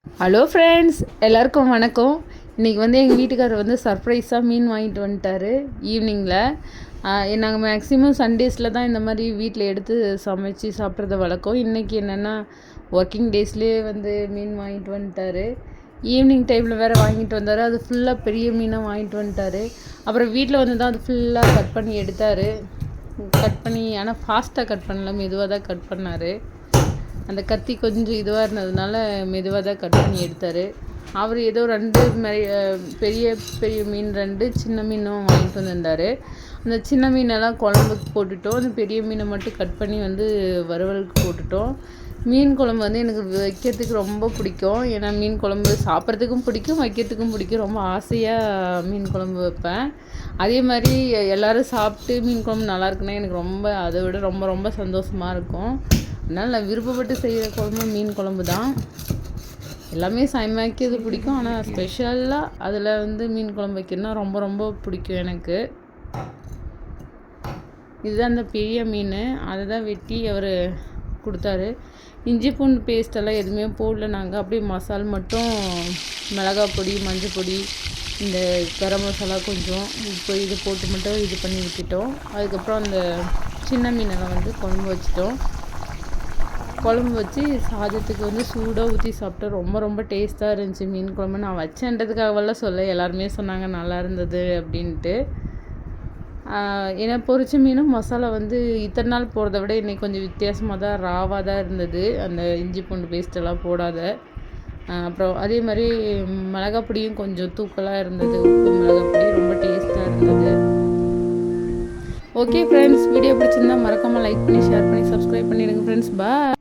Hello friends, எல்லாருக்கும் வணக்கம். இன்றைக்கி வந்து எங்கள் வீட்டுக்காரர் வந்து சர்ப்ரைஸாக மீன் வாங்கிட்டு வந்துட்டார் ஈவினிங்கில். நாங்கள் மேக்ஸிமம் சண்டேஸில் தான் இந்த மாதிரி வீட்டில் எடுத்து சமைச்சு சாப்பிட்றத வழக்கம். இன்றைக்கி என்னென்னா ஒர்க்கிங் டேஸ்லேயே வந்து மீன் வாங்கிட்டு வந்துட்டார். ஈவினிங் டைமில் வேறு வாங்கிட்டு வந்தார். அது ஃபுல்லாக பெரிய மீனாக வாங்கிட்டு வந்துட்டார். அப்புறம் வீட்டில் வந்து தான் அது ஃபுல்லாக கட் பண்ணி எடுத்தார். கட் பண்ணி ஆனால் ஃபாஸ்ட்டாக கட் பண்ணல, மெதுவாக தான் கட் பண்ணார். அந்த கத்தி கொஞ்சம் இதுவாக இருந்ததுனால மெதுவாக தான் கட் பண்ணி எடுத்தார். அவர் ஏதோ 2 பெரிய பெரிய மீன் 2 சின்ன மீனும் வாங்கிட்டு வந்திருந்தார். அந்த சின்ன மீனெல்லாம் குழம்புக்கு போட்டுட்டோம். அந்த பெரிய மீனை மட்டும் கட் பண்ணி வந்து வறுவலுக்கு போட்டுட்டோம். மீன் குழம்பு வந்து எனக்கு வைக்கிறதுக்கு ரொம்ப பிடிக்கும். ஏன்னா மீன் குழம்பு சாப்பிட்றதுக்கும் பிடிக்கும், வைக்கிறதுக்கும் பிடிக்கும். ரொம்ப ஆசையாக மீன் குழம்பு வைப்பேன். அதே மாதிரி எல்லோரும் சாப்பிட்டு மீன் குழம்பு நல்லா இருக்குன்னா எனக்கு ரொம்ப அதை விட ரொம்ப ரொம்ப சந்தோஷமாக இருக்கும். அதனால் நான் விருப்பப்பட்டு செய்கிற குழம்பு மீன் குழம்பு தான். எல்லாமே சமைக்கிறது பிடிக்கும், ஆனால் ஸ்பெஷலாக அதில் வந்து மீன் குழம்பு வைக்கணும்னா ரொம்ப ரொம்ப பிடிக்கும் எனக்கு. இதுதான் அந்த பெரிய மீன், அதை தான் வெட்டி அவர் கொடுத்தாரு. இஞ்சி பூண்டு பேஸ்டெல்லாம் எதுவுமே போடல. நாங்கள் அப்படியே மசால் மட்டும் மிளகாய் பொடி, மஞ்சள் பொடி, இந்த கரம் மசாலா கொஞ்சம் இப்போ இது போட்டு மட்டும் இது பண்ணி விட்டுட்டோம். அதுக்கப்புறம் அந்த சின்ன மீனெல்லாம் வந்து குழம்பு வச்சிட்டோம். குழம்பு வச்சு சாதத்துக்கு வந்து சூடாக ஊற்றி சாப்பிட்டா ரொம்ப ரொம்ப டேஸ்ட்டாக இருந்துச்சு மீன் குழம்பு. நான் வச்சேன்றதுக்காகவெல்லாம் சொல்ல, எல்லாருமே சொன்னாங்க நல்லா இருந்தது அப்படின்ட்டு. ஏன்னா பொரிச்ச மீனும் மசாலா வந்து இத்தனை நாள் போடுறத விட இன்றைக்கி கொஞ்சம் வித்தியாசமாக தான் ராவாக தான் இருந்தது, அந்த இஞ்சி பூண்டு பேஸ்ட்டெல்லாம் போடாத. அப்புறம் அதே மாதிரி மிளகாய் பொடியும் கொஞ்சம் தூக்கலாக இருந்தது. உப்பு மிளகாய் பொடி ரொம்ப டேஸ்ட்டாக இருந்தது. ஓகே ஃப்ரெண்ட்ஸ், வீடியோ பிடிச்சிருந்தா மறக்காமல் லைக் பண்ணி ஷேர் பண்ணி சப்ஸ்கிரைப் பண்ணிடுங்க ஃப்ரெண்ட்ஸ். பாய்.